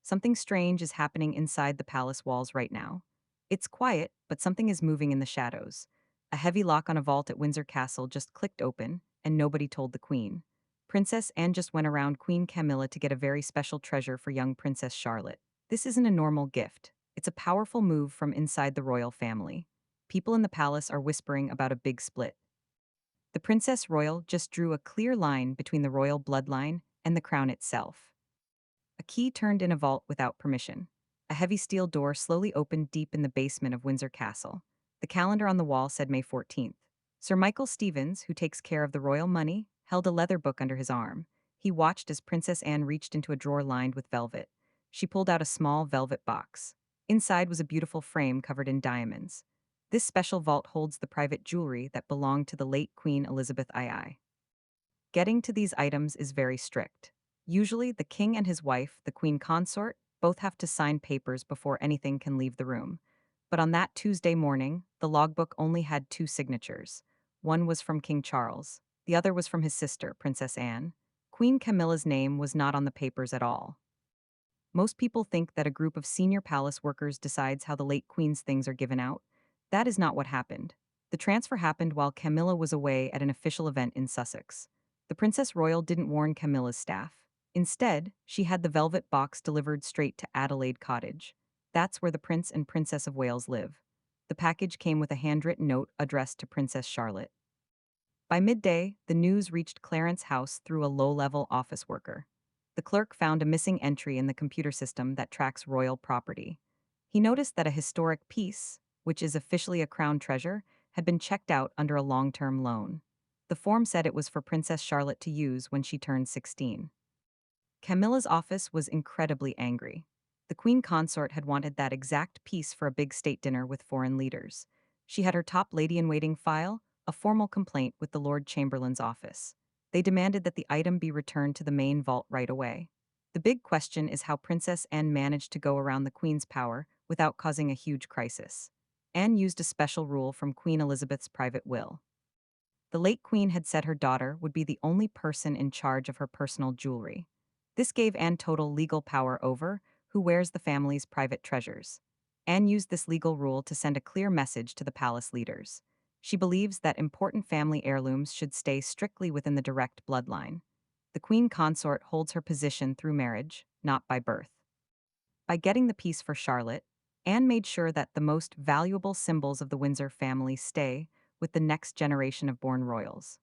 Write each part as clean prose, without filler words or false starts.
something strange is happening inside the palace walls right now. It's quiet, but something is moving in the shadows. A heavy lock on a vault at Windsor Castle just clicked open, and nobody told the Queen. Princess Anne just went around Queen Camilla to get a very special treasure for young Princess Charlotte. This isn't a normal gift. It's a powerful move from inside the royal family. People in the palace are whispering about a big split. The Princess Royal just drew a clear line between the royal bloodline and the crown itself. A key turned in a vault without permission. A heavy steel door slowly opened deep in the basement of Windsor Castle. The calendar on the wall said May 14th. Sir Michael Stevens, who takes care of the royal money, held a leather book under his arm. He watched as Princess Anne reached into a drawer lined with velvet. She pulled out a small velvet box. Inside was a beautiful frame covered in diamonds. This special vault holds the private jewelry that belonged to the late Queen Elizabeth II. Getting to these items is very strict. Usually, the king and his wife, the queen consort, both have to sign papers before anything can leave the room. But on that Tuesday morning, the logbook only had two signatures. One was from King Charles, the other was from his sister, Princess Anne. Queen Camilla's name was not on the papers at all. Most people think that a group of senior palace workers decides how the late queen's things are given out. That is not what happened. The transfer happened while Camilla was away at an official event in Sussex. The Princess Royal didn't warn Camilla's staff. Instead, she had the velvet box delivered straight to Adelaide Cottage. That's where the Prince and Princess of Wales live. The package came with a handwritten note addressed to Princess Charlotte. By midday, the news reached Clarence House through a low-level office worker. The clerk found a missing entry in the computer system that tracks royal property. He noticed that a historic piece, which is officially a crown treasure, had been checked out under a long-term loan. The form said it was for Princess Charlotte to use when she turned 16. Camilla's office was incredibly angry. The queen consort had wanted that exact piece for a big state dinner with foreign leaders. She had her top lady-in-waiting file a formal complaint with the Lord Chamberlain's office. They demanded that the item be returned to the main vault right away. The big question is how Princess Anne managed to go around the Queen's power without causing a huge crisis. Anne used a special rule from Queen Elizabeth's private will. The late Queen had said her daughter would be the only person in charge of her personal jewelry. This gave Anne total legal power over who wears the family's private treasures. Anne used this legal rule to send a clear message to the palace leaders. She believes that important family heirlooms should stay strictly within the direct bloodline. The queen consort holds her position through marriage, not by birth. By getting the piece for Charlotte, Anne made sure that the most valuable symbols of the Windsor family stay with the next generation of born royals.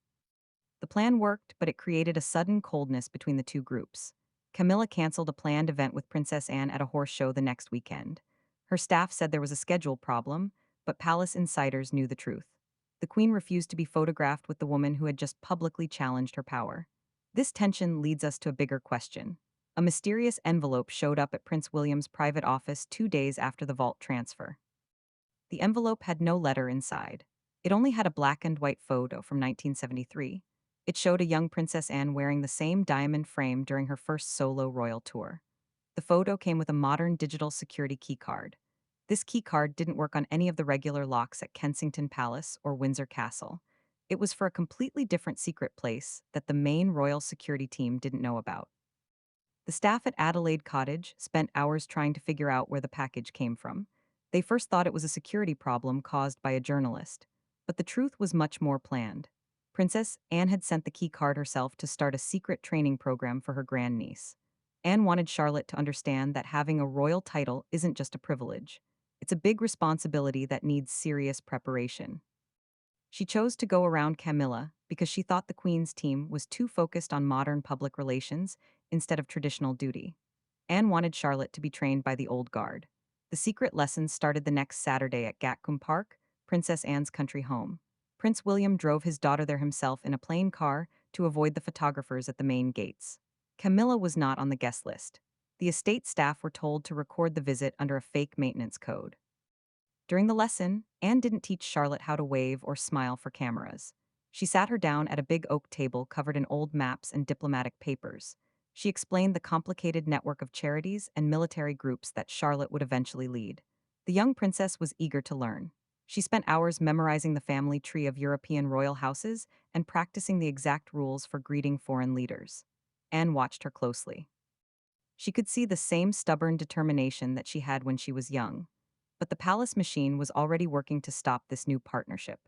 The plan worked, but it created a sudden coldness between the two groups. Camilla canceled a planned event with Princess Anne at a horse show the next weekend. Her staff said there was a schedule problem, but palace insiders knew the truth. The queen refused to be photographed with the woman who had just publicly challenged her power. This tension leads us to a bigger question. A mysterious envelope showed up at Prince William's private office 2 days after the vault transfer. The envelope had no letter inside. It only had a black and white photo from 1973. It showed a young Princess Anne wearing the same diamond frame during her first solo royal tour. The photo came with a modern digital security keycard. This keycard didn't work on any of the regular locks at Kensington Palace or Windsor Castle. It was for a completely different secret place that the main royal security team didn't know about. The staff at Adelaide Cottage spent hours trying to figure out where the package came from. They first thought it was a security problem caused by a journalist, but the truth was much more planned. Princess Anne had sent the key card herself to start a secret training program for her grandniece. Anne wanted Charlotte to understand that having a royal title isn't just a privilege. It's a big responsibility that needs serious preparation. She chose to go around Camilla because she thought the Queen's team was too focused on modern public relations instead of traditional duty. Anne wanted Charlotte to be trained by the old guard. The secret lessons started the next Saturday at Gatcombe Park, Princess Anne's country home. Prince William drove his daughter there himself in a plain car to avoid the photographers at the main gates. Camilla was not on the guest list. The estate staff were told to record the visit under a fake maintenance code. During the lesson, Anne didn't teach Charlotte how to wave or smile for cameras. She sat her down at a big oak table covered in old maps and diplomatic papers. She explained the complicated network of charities and military groups that Charlotte would eventually lead. The young princess was eager to learn. She spent hours memorizing the family tree of European royal houses and practicing the exact rules for greeting foreign leaders. Anne watched her closely. She could see the same stubborn determination that she had when she was young. But the palace machine was already working to stop this new partnership.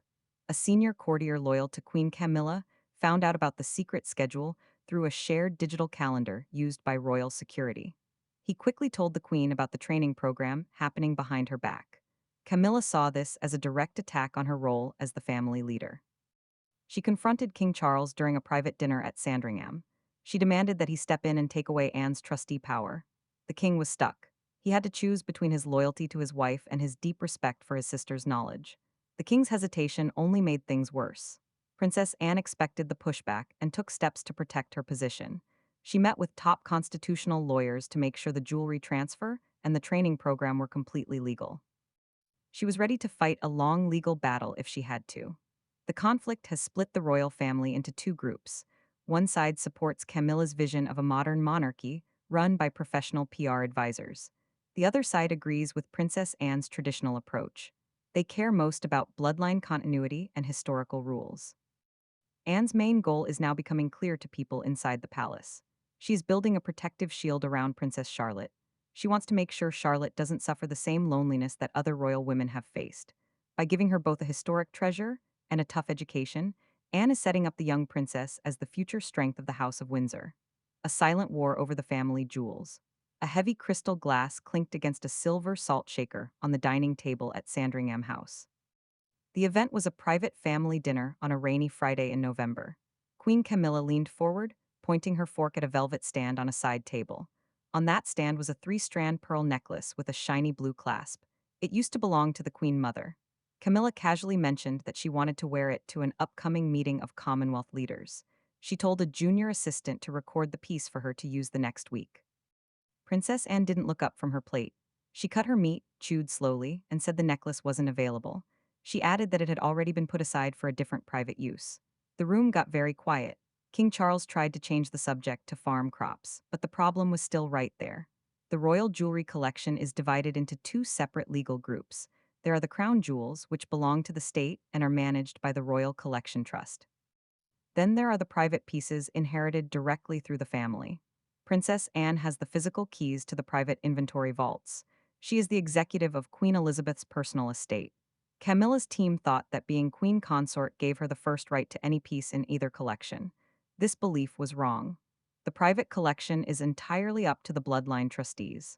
A senior courtier loyal to Queen Camilla found out about the secret schedule through a shared digital calendar used by royal security. He quickly told the queen about the training program happening behind her back. Camilla saw this as a direct attack on her role as the family leader. She confronted King Charles during a private dinner at Sandringham. She demanded that he step in and take away Anne's trustee power. The king was stuck. He had to choose between his loyalty to his wife and his deep respect for his sister's knowledge. The king's hesitation only made things worse. Princess Anne expected the pushback and took steps to protect her position. She met with top constitutional lawyers to make sure the jewelry transfer and the training program were completely legal. She was ready to fight a long legal battle if she had to. The conflict has split the royal family into two groups. One side supports Camilla's vision of a modern monarchy run by professional PR advisors. The other side agrees with Princess Anne's traditional approach. They care most about bloodline continuity and historical rules. Anne's main goal is now becoming clear to people inside the palace. She's building a protective shield around Princess Charlotte. She wants to make sure Charlotte doesn't suffer the same loneliness that other royal women have faced. By giving her both a historic treasure and a tough education, Anne is setting up the young princess as the future strength of the House of Windsor. A silent war over the family jewels. A heavy crystal glass clinked against a silver salt shaker on the dining table at Sandringham House. The event was a private family dinner on a rainy Friday in November. Queen Camilla leaned forward, pointing her fork at a velvet stand on a side table. On that stand was a three-strand pearl necklace with a shiny blue clasp. It used to belong to the Queen Mother. Camilla casually mentioned that she wanted to wear it to an upcoming meeting of Commonwealth leaders. She told a junior assistant to record the piece for her to use the next week. Princess Anne didn't look up from her plate. She cut her meat, chewed slowly, and said the necklace wasn't available. She added that it had already been put aside for a different private use. The room got very quiet. King Charles tried to change the subject to farm crops, but the problem was still right there. The royal jewelry collection is divided into two separate legal groups. There are the crown jewels, which belong to the state and are managed by the Royal Collection Trust. Then there are the private pieces inherited directly through the family. Princess Anne has the physical keys to the private inventory vaults. She is the executive of Queen Elizabeth's personal estate. Camilla's team thought that being queen consort gave her the first right to any piece in either collection. This belief was wrong. The private collection is entirely up to the bloodline trustees.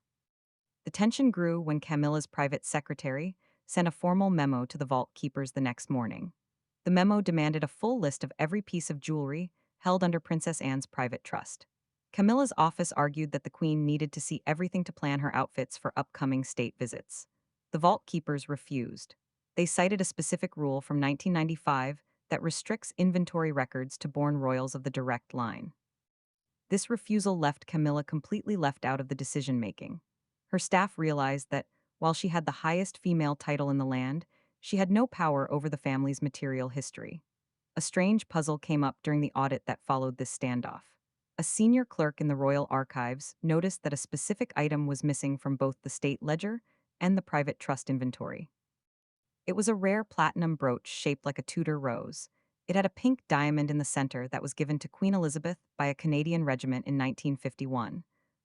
The tension grew when Camilla's private secretary sent a formal memo to the vault keepers the next morning. The memo demanded a full list of every piece of jewelry held under Princess Anne's private trust. Camilla's office argued that the queen needed to see everything to plan her outfits for upcoming state visits. The vault keepers refused. They cited a specific rule from 1995 that restricts inventory records to born royals of the direct line. This refusal left Camilla completely left out of the decision-making. Her staff realized that, while she had the highest female title in the land, she had no power over the family's material history. A strange puzzle came up during the audit that followed this standoff. A senior clerk in the Royal Archives noticed that a specific item was missing from both the state ledger and the private trust inventory. It was a rare platinum brooch shaped like a Tudor rose. It had a pink diamond in the center that was given to Queen Elizabeth by a Canadian regiment in 1951.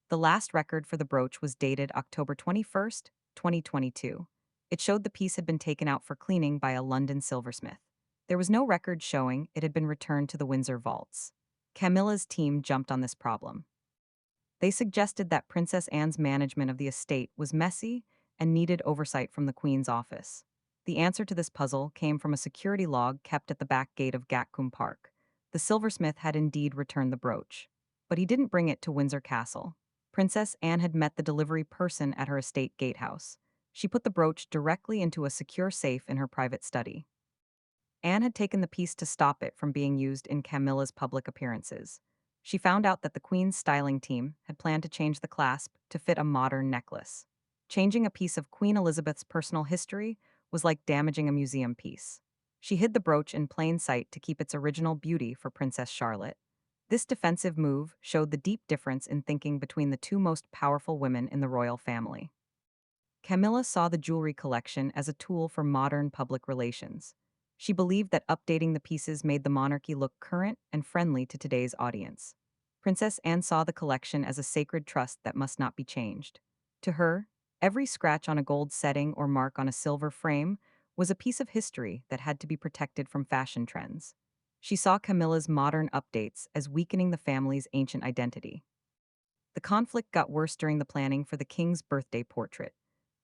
The last record for the brooch was dated October 21st, 2022. It showed the piece had been taken out for cleaning by a London silversmith. There was no record showing it had been returned to the Windsor vaults. Camilla's team jumped on this problem. They suggested that Princess Anne's management of the estate was messy and needed oversight from the Queen's office. The answer to this puzzle came from a security log kept at the back gate of Gatcombe Park. The silversmith had indeed returned the brooch, but he didn't bring it to Windsor Castle. Princess Anne had met the delivery person at her estate gatehouse. She put the brooch directly into a secure safe in her private study. Anne had taken the piece to stop it from being used in Camilla's public appearances. She found out that the Queen's styling team had planned to change the clasp to fit a modern necklace. Changing a piece of Queen Elizabeth's personal history was like damaging a museum piece. She hid the brooch in plain sight to keep its original beauty for Princess Charlotte. This defensive move showed the deep difference in thinking between the two most powerful women in the royal family. Camilla saw the jewelry collection as a tool for modern public relations. She believed that updating the pieces made the monarchy look current and friendly to today's audience. Princess Anne saw the collection as a sacred trust that must not be changed. To her, every scratch on a gold setting or mark on a silver frame was a piece of history that had to be protected from fashion trends. She saw Camilla's modern updates as weakening the family's ancient identity. The conflict got worse during the planning for the king's birthday portrait.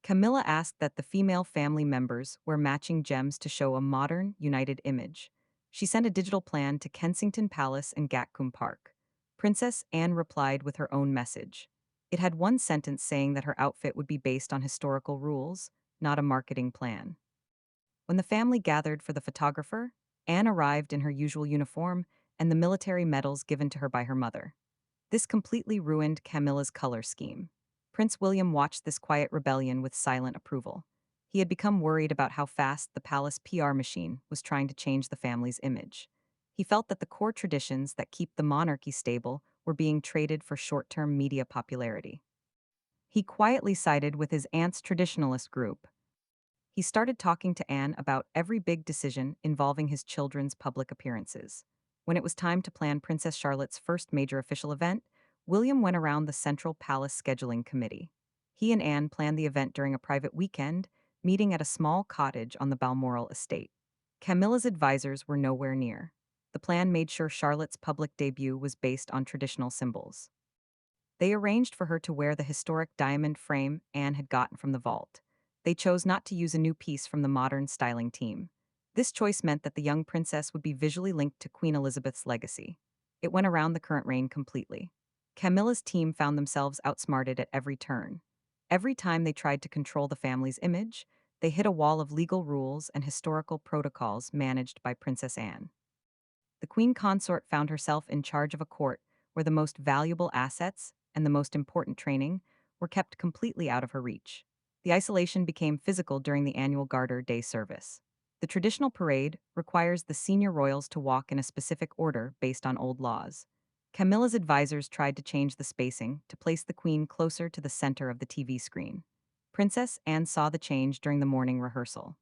Camilla asked that the female family members wear matching gems to show a modern, united image. She sent a digital plan to Kensington Palace and Gatcombe Park. Princess Anne replied with her own message. It had one sentence saying that her outfit would be based on historical rules, not a marketing plan. When the family gathered for the photographer, Anne arrived in her usual uniform and the military medals given to her by her mother. This completely ruined Camilla's color scheme. Prince William watched this quiet rebellion with silent approval. He had become worried about how fast the palace PR machine was trying to change the family's image. He felt that the core traditions that keep the monarchy stable were being traded for short-term media popularity. He quietly sided with his aunt's traditionalist group. He started talking to Anne about every big decision involving his children's public appearances. When it was time to plan Princess Charlotte's first major official event, William went around the Central Palace Scheduling Committee. He and Anne planned the event during a private weekend, meeting at a small cottage on the Balmoral estate. Camilla's advisors were nowhere near. The plan made sure Charlotte's public debut was based on traditional symbols. They arranged for her to wear the historic diamond frame Anne had gotten from the vault. They chose not to use a new piece from the modern styling team. This choice meant that the young princess would be visually linked to Queen Elizabeth's legacy. It went around the current reign completely. Camilla's team found themselves outsmarted at every turn. Every time they tried to control the family's image, they hit a wall of legal rules and historical protocols managed by Princess Anne. The queen consort found herself in charge of a court where the most valuable assets and the most important training were kept completely out of her reach. The isolation became physical during the annual Garter Day service. The traditional parade requires the senior royals to walk in a specific order based on old laws. Camilla's advisors tried to change the spacing to place the queen closer to the center of the TV screen. Princess Anne saw the change during the morning rehearsal.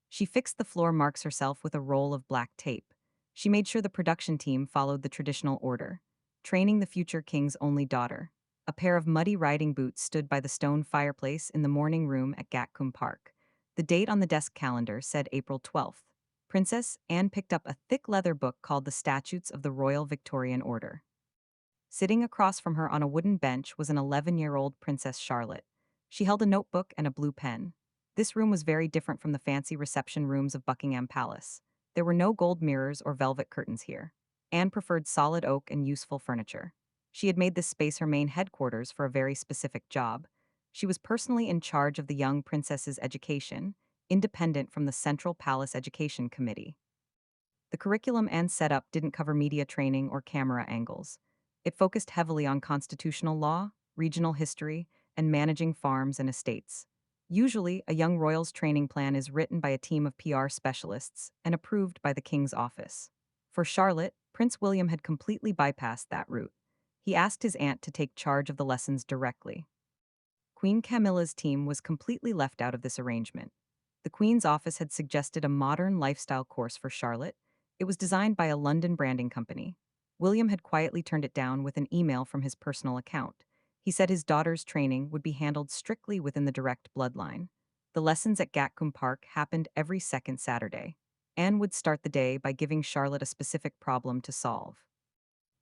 She fixed the floor marks herself with a roll of black tape. She made sure the production team followed the traditional order, training the future king's only daughter. A pair of muddy riding boots stood by the stone fireplace in the morning room at Gatcombe Park. The date on the desk calendar said April 12th. Princess Anne picked up a thick leather book called The Statutes of the Royal Victorian Order. Sitting across from her on a wooden bench was an 11-year-old Princess Charlotte. She held a notebook and a blue pen. This room was very different from the fancy reception rooms of Buckingham Palace. There were no gold mirrors or velvet curtains here. Anne preferred solid oak and useful furniture. She had made this space her main headquarters for a very specific job. She was personally in charge of the young princess's education, independent from the Central Palace Education Committee. The curriculum and setup didn't cover media training or camera angles. It focused heavily on constitutional law, regional history, and managing farms and estates. Usually, a young royal's training plan is written by a team of PR specialists and approved by the king's office. For Charlotte, Prince William had completely bypassed that route. He asked his aunt to take charge of the lessons directly. Queen Camilla's team was completely left out of this arrangement. The Queen's office had suggested a modern lifestyle course for Charlotte. It was designed by a London branding company. William had quietly turned it down with an email from his personal account. He said his daughter's training would be handled strictly within the direct bloodline. The lessons at Gatcombe Park happened every second Saturday. Anne would start the day by giving Charlotte a specific problem to solve.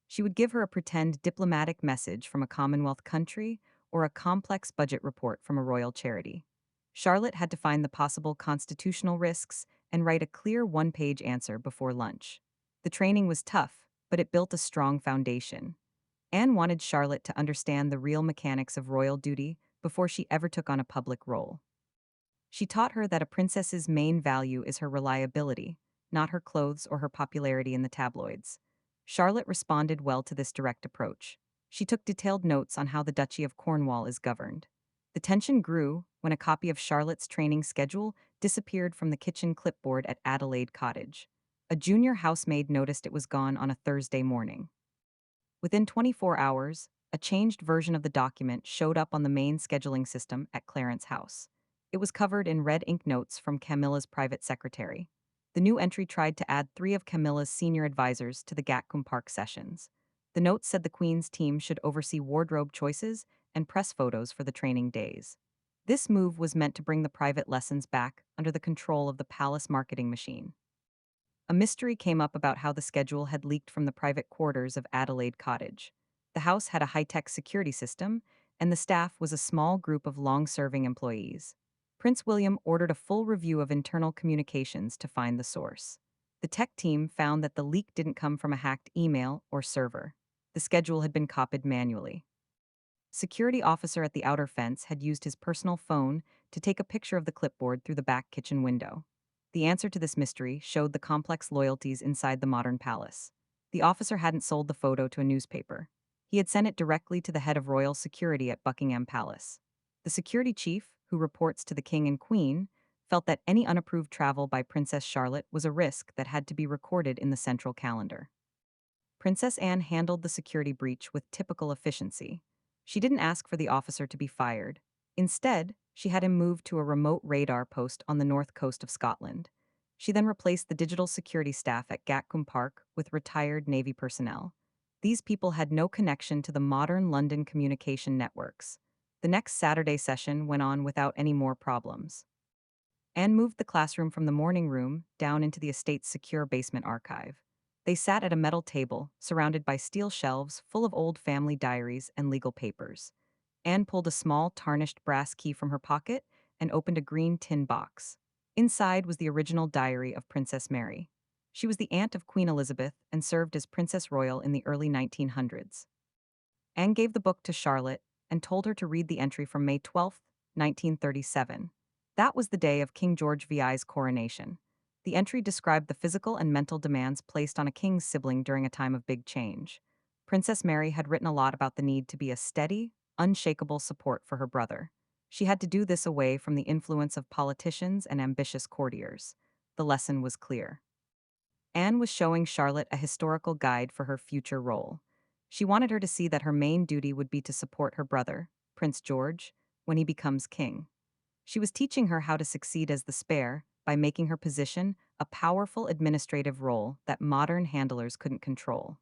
She would give her a pretend diplomatic message from a Commonwealth country or a complex budget report from a royal charity. Charlotte had to find the possible constitutional risks and write a clear one-page answer before lunch. The training was tough, but it built a strong foundation. Anne wanted Charlotte to understand the real mechanics of royal duty before she ever took on a public role. She taught her that a princess's main value is her reliability, not her clothes or her popularity in the tabloids. Charlotte responded well to this direct approach. She took detailed notes on how the Duchy of Cornwall is governed. The tension grew when a copy of Charlotte's training schedule disappeared from the kitchen clipboard at Adelaide Cottage. A junior housemaid noticed it was gone on a Thursday morning. Within 24 hours, a changed version of the document showed up on the main scheduling system at Clarence House. It was covered in red ink notes from Camilla's private secretary. The new entry tried to add 3 of Camilla's senior advisors to the Gatcombe Park sessions. The note said the Queen's team should oversee wardrobe choices and press photos for the training days. This move was meant to bring the private lessons back under the control of the palace marketing machine. A mystery came up about how the schedule had leaked from the private quarters of Adelaide Cottage. The house had a high-tech security system, and the staff was a small group of long-serving employees. Prince William ordered a full review of internal communications to find the source. The tech team found that the leak didn't come from a hacked email or server. The schedule had been copied manually. Security officer at the outer fence had used his personal phone to take a picture of the clipboard through the back kitchen window. The answer to this mystery showed the complex loyalties inside the modern palace. The officer hadn't sold the photo to a newspaper. He had sent it directly to the head of royal security at Buckingham Palace. The security chief, who reports to the king and queen, felt that any unapproved travel by Princess Charlotte was a risk that had to be recorded in the central calendar. Princess Anne handled the security breach with typical efficiency. She didn't ask for the officer to be fired. Instead, she had him moved to a remote radar post on the north coast of Scotland. She then replaced the digital security staff at Gatcombe Park with retired Navy personnel. These people had no connection to the modern London communication networks. The next Saturday session went on without any more problems. Anne moved the classroom from the morning room down into the estate's secure basement archive. They sat at a metal table, surrounded by steel shelves full of old family diaries and legal papers. Anne pulled a small, tarnished brass key from her pocket and opened a green tin box. Inside was the original diary of Princess Mary. She was the aunt of Queen Elizabeth and served as Princess Royal in the early 1900s. Anne gave the book to Charlotte and told her to read the entry from May 12, 1937. That was the day of King George VI's coronation. The entry described the physical and mental demands placed on a king's sibling during a time of big change. Princess Mary had written a lot about the need to be a steady, unshakable support for her brother. She had to do this away from the influence of politicians and ambitious courtiers. The lesson was clear. Anne was showing Charlotte a historical guide for her future role. She wanted her to see that her main duty would be to support her brother, Prince George, when he becomes king. She was teaching her how to succeed as the spare by making her position a powerful administrative role that modern handlers couldn't control.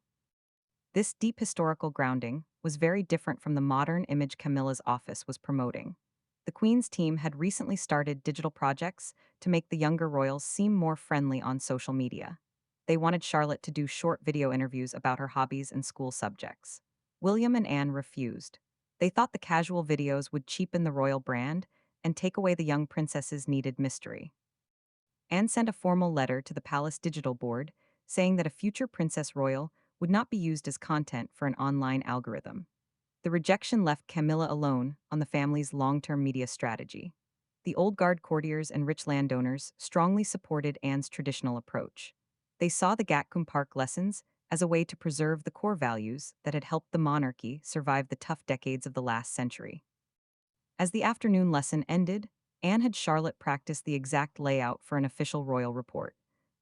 This deep historical grounding was very different from the modern image Camilla's office was promoting. The Queen's team had recently started digital projects to make the younger royals seem more friendly on social media. They wanted Charlotte to do short video interviews about her hobbies and school subjects. William and Anne refused. They thought the casual videos would cheapen the royal brand and take away the young princess's needed mystery. Anne sent a formal letter to the palace digital board saying that a future princess royal would not be used as content for an online algorithm. The rejection left Camilla alone on the family's long-term media strategy. The old guard courtiers and rich landowners strongly supported Anne's traditional approach. They saw the Gatcombe Park lessons as a way to preserve the core values that had helped the monarchy survive the tough decades of the last century. As the afternoon lesson ended, Anne had Charlotte practice the exact layout for an official royal report.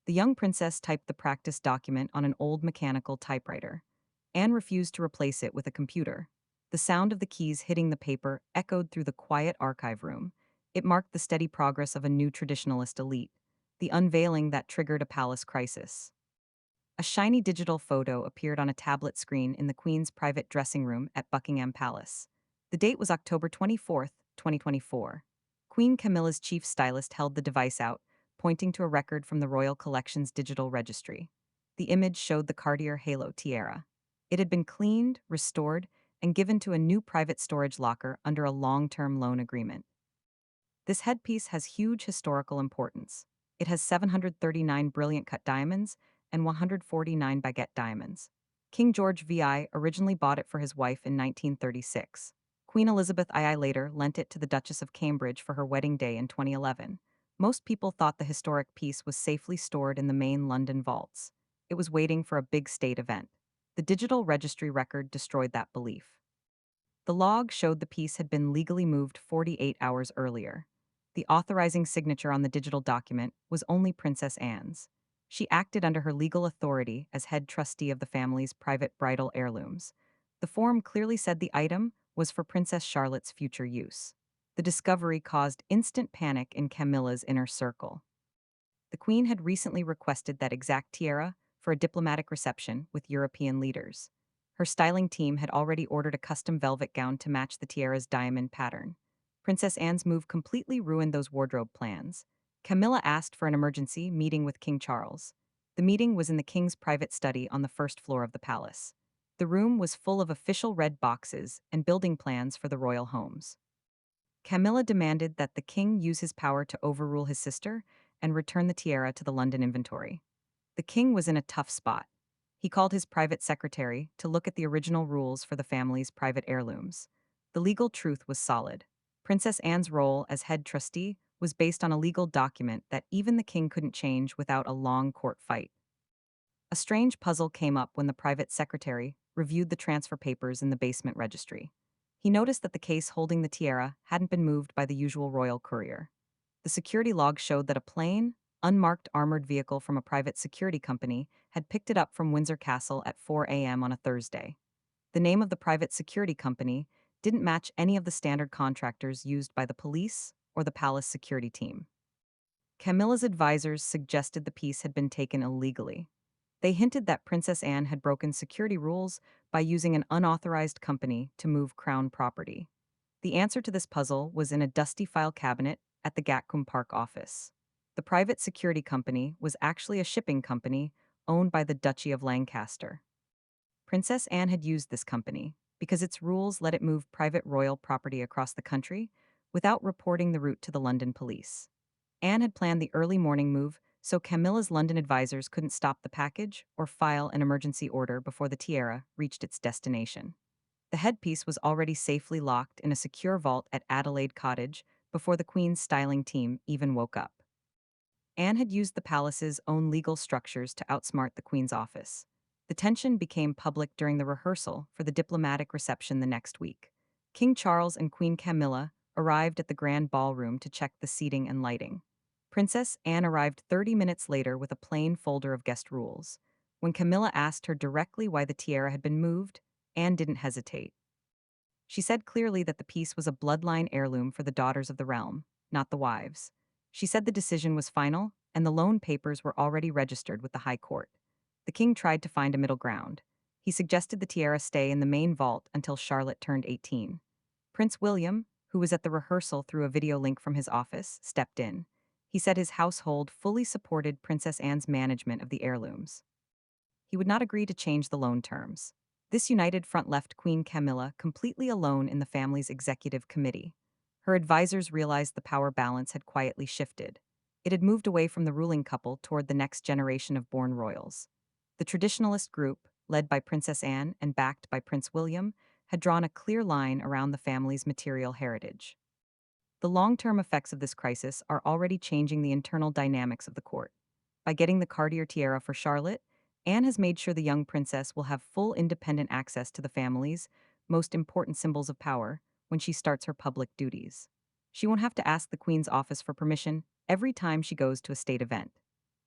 The young princess typed the practice document on an old mechanical typewriter. Anne refused to replace it with a computer. The sound of the keys hitting the paper echoed through the quiet archive room. It marked the steady progress of a new traditionalist elite, the unveiling that triggered a palace crisis. A shiny digital photo appeared on a tablet screen in the Queen's private dressing room at Buckingham Palace. The date was October 24, 2024. Queen Camilla's chief stylist held the device out, pointing to a record from the Royal Collection's digital registry. The image showed the Cartier Halo tiara. It had been cleaned, restored, and given to a new private storage locker under a long-term loan agreement. This headpiece has huge historical importance. It has 739 brilliant cut diamonds and 149 baguette diamonds. King George VI originally bought it for his wife in 1936. Queen Elizabeth II later lent it to the Duchess of Cambridge for her wedding day in 2011. Most people thought the historic piece was safely stored in the main London vaults. It was waiting for a big state event. The digital registry record destroyed that belief. The log showed the piece had been legally moved 48 hours earlier. The authorizing signature on the digital document was only Princess Anne's. She acted under her legal authority as head trustee of the family's private bridal heirlooms. The form clearly said the item was for Princess Charlotte's future use. The discovery caused instant panic in Camilla's inner circle. The Queen had recently requested that exact tiara for a diplomatic reception with European leaders. Her styling team had already ordered a custom velvet gown to match the tiara's diamond pattern. Princess Anne's move completely ruined those wardrobe plans. Camilla asked for an emergency meeting with King Charles. The meeting was in the king's private study on the first floor of the palace. The room was full of official red boxes and building plans for the royal homes. Camilla demanded that the king use his power to overrule his sister and return the tiara to the London inventory. The king was in a tough spot. He called his private secretary to look at the original rules for the family's private heirlooms. The legal truth was solid. Princess Anne's role as head trustee was based on a legal document that even the king couldn't change without a long court fight. A strange puzzle came up when the private secretary reviewed the transfer papers in the basement registry. He noticed that the case holding the tiara hadn't been moved by the usual royal courier. The security log showed that a plain, unmarked armored vehicle from a private security company had picked it up from Windsor Castle at 4 a.m. on a Thursday. The name of the private security company didn't match any of the standard contractors used by the police or the palace security team. Camilla's advisors suggested the piece had been taken illegally. They hinted that Princess Anne had broken security rules by using an unauthorized company to move crown property. The answer to this puzzle was in a dusty file cabinet at the Gatcombe Park office. The private security company was actually a shipping company owned by the Duchy of Lancaster. Princess Anne had used this company because its rules let it move private royal property across the country without reporting the route to the London police. Anne had planned the early morning move so Camilla's London advisors couldn't stop the package or file an emergency order before the tiara reached its destination. The headpiece was already safely locked in a secure vault at Adelaide Cottage before the Queen's styling team even woke up. Anne had used the palace's own legal structures to outsmart the Queen's office. The tension became public during the rehearsal for the diplomatic reception the next week. King Charles and Queen Camilla arrived at the grand ballroom to check the seating and lighting. Princess Anne arrived 30 minutes later with a plain folder of guest rules. When Camilla asked her directly why the tiara had been moved, Anne didn't hesitate. She said clearly that the piece was a bloodline heirloom for the daughters of the realm, not the wives. She said the decision was final, and the loan papers were already registered with the High Court. The king tried to find a middle ground. He suggested the tiara stay in the main vault until Charlotte turned 18. Prince William, who was at the rehearsal through a video link from his office, stepped in. He said his household fully supported Princess Anne's management of the heirlooms. He would not agree to change the loan terms. This united front left Queen Camilla completely alone in the family's executive committee. Her advisors realized the power balance had quietly shifted. It had moved away from the ruling couple toward the next generation of born royals. The traditionalist group, led by Princess Anne and backed by Prince William, had drawn a clear line around the family's material heritage. The long-term effects of this crisis are already changing the internal dynamics of the court. By getting the Cartier tiara for Charlotte, Anne has made sure the young princess will have full independent access to the family's most important symbols of power when she starts her public duties. She won't have to ask the Queen's office for permission every time she goes to a state event.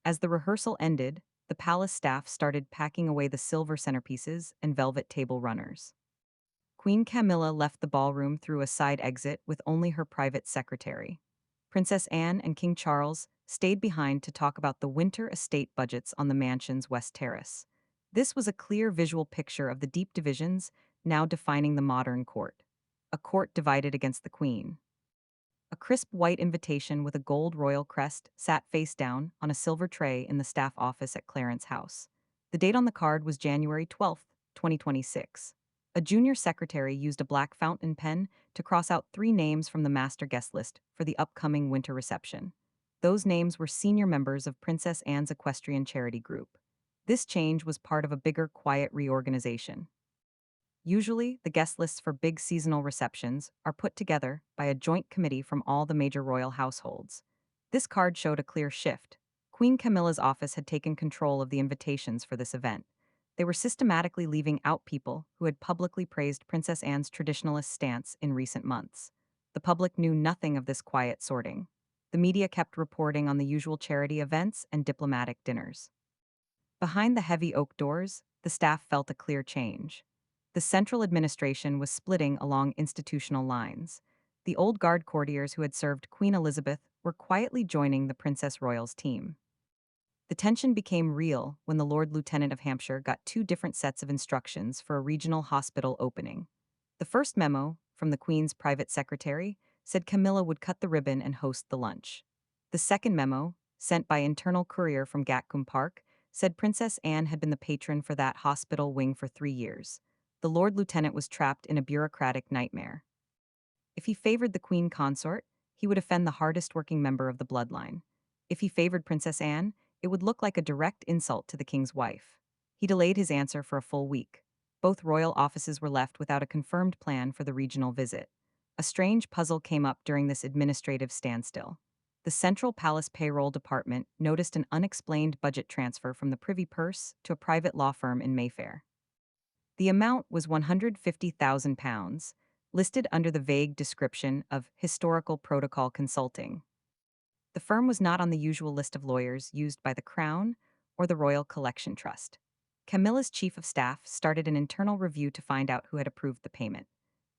As the rehearsal ended, the palace staff started packing away the silver centerpieces and velvet table runners. Queen Camilla left the ballroom through a side exit with only her private secretary. Princess Anne and King Charles stayed behind to talk about the winter estate budgets on the mansion's west terrace. This was a clear visual picture of the deep divisions now defining the modern court. A court divided against the Queen. A crisp white invitation with a gold royal crest sat face down on a silver tray in the staff office at Clarence House. The date on the card was January 12th, 2026. A junior secretary used a black fountain pen to cross out 3 names from the master guest list for the upcoming winter reception. Those names were senior members of Princess Anne's equestrian charity group. This change was part of a bigger, quiet reorganization. Usually, the guest lists for big seasonal receptions are put together by a joint committee from all the major royal households. This card showed a clear shift. Queen Camilla's office had taken control of the invitations for this event. They were systematically leaving out people who had publicly praised Princess Anne's traditionalist stance in recent months. The public knew nothing of this quiet sorting. The media kept reporting on the usual charity events and diplomatic dinners. Behind the heavy oak doors, the staff felt a clear change. The central administration was splitting along institutional lines. The old guard courtiers who had served Queen Elizabeth were quietly joining the Princess Royal's team. The tension became real when the Lord Lieutenant of Hampshire got two different sets of instructions for a regional hospital opening. The first memo, from the Queen's private secretary, said Camilla would cut the ribbon and host the lunch. The second memo, sent by internal courier from Gatcombe Park, said Princess Anne had been the patron for that hospital wing for 3 years. The Lord Lieutenant was trapped in a bureaucratic nightmare. If he favored the Queen consort, he would offend the hardest working member of the bloodline. If he favored Princess Anne, it would look like a direct insult to the king's wife. He delayed his answer for a full week. Both royal offices were left without a confirmed plan for the regional visit. A strange puzzle came up during this administrative standstill. The Central Palace Payroll Department noticed an unexplained budget transfer from the Privy Purse to a private law firm in Mayfair. The amount was £150,000, listed under the vague description of historical protocol consulting. The firm was not on the usual list of lawyers used by the Crown or the Royal Collection Trust. Camilla's chief of staff started an internal review to find out who had approved the payment.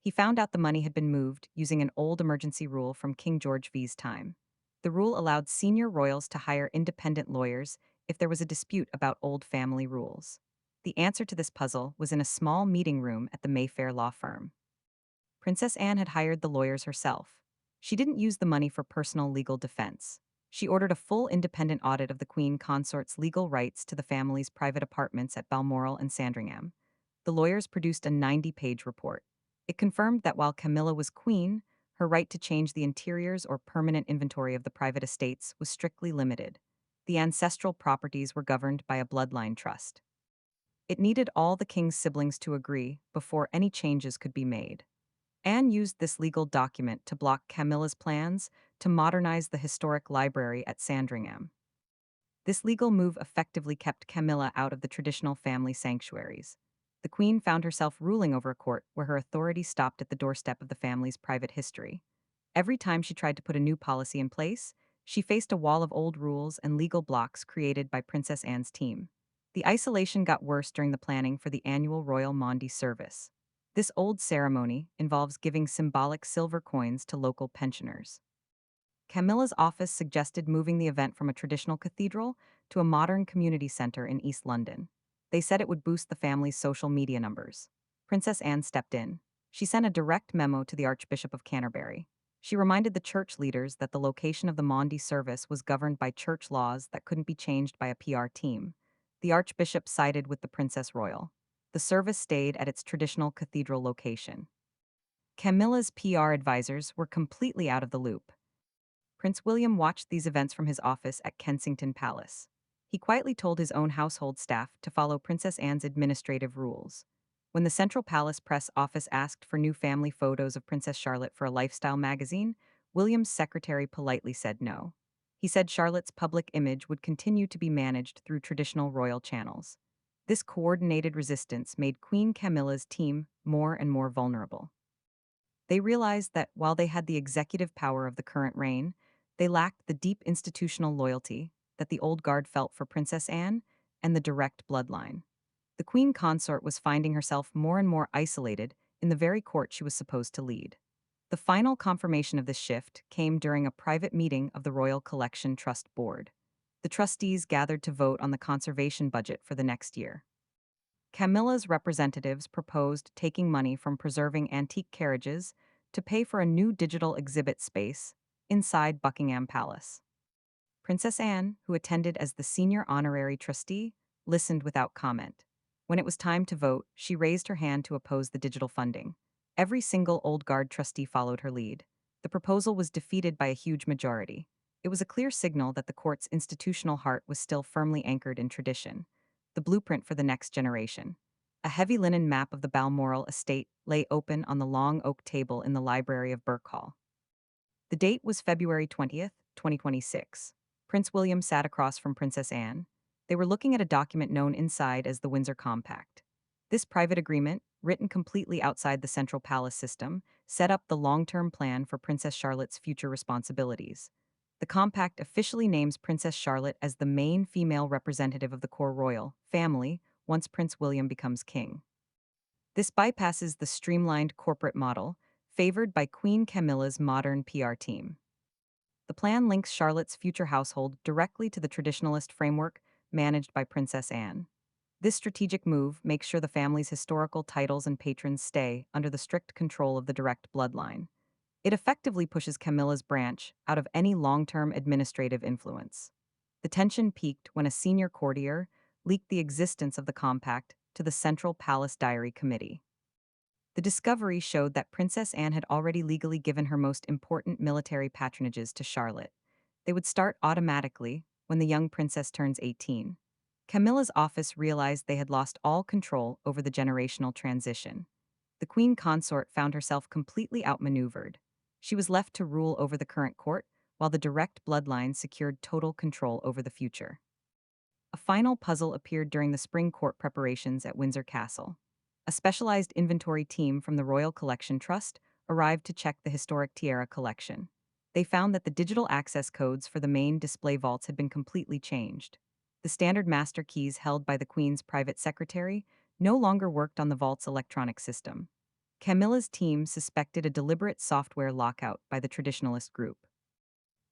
He found out the money had been moved using an old emergency rule from King George V's time. The rule allowed senior royals to hire independent lawyers if there was a dispute about old family rules. The answer to this puzzle was in a small meeting room at the Mayfair law firm. Princess Anne had hired the lawyers herself. She didn't use the money for personal legal defense. She ordered a full independent audit of the Queen consort's legal rights to the family's private apartments at Balmoral and Sandringham. The lawyers produced a 90-page report. It confirmed that while Camilla was queen, her right to change the interiors or permanent inventory of the private estates was strictly limited. The ancestral properties were governed by a bloodline trust. It needed all the king's siblings to agree before any changes could be made. Anne used this legal document to block Camilla's plans to modernize the historic library at Sandringham. This legal move effectively kept Camilla out of the traditional family sanctuaries. The Queen found herself ruling over a court where her authority stopped at the doorstep of the family's private history. Every time she tried to put a new policy in place, she faced a wall of old rules and legal blocks created by Princess Anne's team. The isolation got worse during the planning for the annual Royal Maundy service. This old ceremony involves giving symbolic silver coins to local pensioners. Camilla's office suggested moving the event from a traditional cathedral to a modern community center in East London. They said it would boost the family's social media numbers. Princess Anne stepped in. She sent a direct memo to the Archbishop of Canterbury. She reminded the church leaders that the location of the Maundy service was governed by church laws that couldn't be changed by a PR team. The Archbishop sided with the Princess Royal. The service stayed at its traditional cathedral location. Camilla's PR advisors were completely out of the loop. Prince William watched these events from his office at Kensington Palace. He quietly told his own household staff to follow Princess Anne's administrative rules. When the Central Palace press office asked for new family photos of Princess Charlotte for a lifestyle magazine, William's secretary politely said no. He said Charlotte's public image would continue to be managed through traditional royal channels. This coordinated resistance made Queen Camilla's team more and more vulnerable. They realized that while they had the executive power of the current reign, they lacked the deep institutional loyalty that the old guard felt for Princess Anne and the direct bloodline. The queen consort was finding herself more and more isolated in the very court she was supposed to lead. The final confirmation of this shift came during a private meeting of the Royal Collection Trust Board. The trustees gathered to vote on the conservation budget for the next year. Camilla's representatives proposed taking money from preserving antique carriages to pay for a new digital exhibit space inside Buckingham Palace. Princess Anne, who attended as the senior honorary trustee, listened without comment. When it was time to vote, she raised her hand to oppose the digital funding. Every single Old Guard trustee followed her lead. The proposal was defeated by a huge majority. It was a clear signal that the court's institutional heart was still firmly anchored in tradition. The blueprint for the next generation. A heavy linen map of the Balmoral estate lay open on the long oak table in the library of Burke Hall. The date was February 20th, 2026. Prince William sat across from Princess Anne. They were looking at a document known inside as the Windsor Compact. This private agreement, written completely outside the Central Palace system, set up the long-term plan for Princess Charlotte's future responsibilities. The compact officially names Princess Charlotte as the main female representative of the core royal family once Prince William becomes king. This bypasses the streamlined corporate model favored by Queen Camilla's modern PR team. The plan links Charlotte's future household directly to the traditionalist framework managed by Princess Anne. This strategic move makes sure the family's historical titles and patrons stay under the strict control of the direct bloodline. It effectively pushes Camilla's branch out of any long-term administrative influence. The tension peaked when a senior courtier leaked the existence of the compact to the Central Palace Diary Committee. The discovery showed that Princess Anne had already legally given her most important military patronages to Charlotte. They would start automatically when the young princess turns 18. Camilla's office realized they had lost all control over the generational transition. The queen consort found herself completely outmaneuvered. She was left to rule over the current court, while the direct bloodline secured total control over the future. A final puzzle appeared during the spring court preparations at Windsor Castle. A specialized inventory team from the Royal Collection Trust arrived to check the historic Tiara collection. They found that the digital access codes for the main display vaults had been completely changed. The standard master keys held by the Queen's private secretary no longer worked on the vault's electronic system. Camilla's team suspected a deliberate software lockout by the traditionalist group.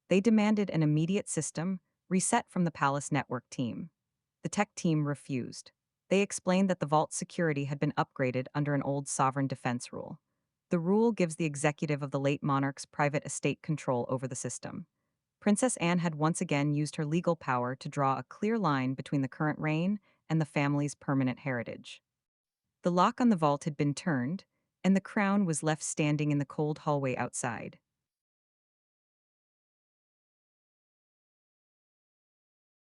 They demanded an immediate system reset from the Palace Network team. The tech team refused. They explained that the vault's security had been upgraded under an old sovereign defense rule. The rule gives the executive of the late monarch's private estate control over the system. Princess Anne had once again used her legal power to draw a clear line between the current reign and the family's permanent heritage. The lock on the vault had been turned, and the crown was left standing in the cold hallway outside.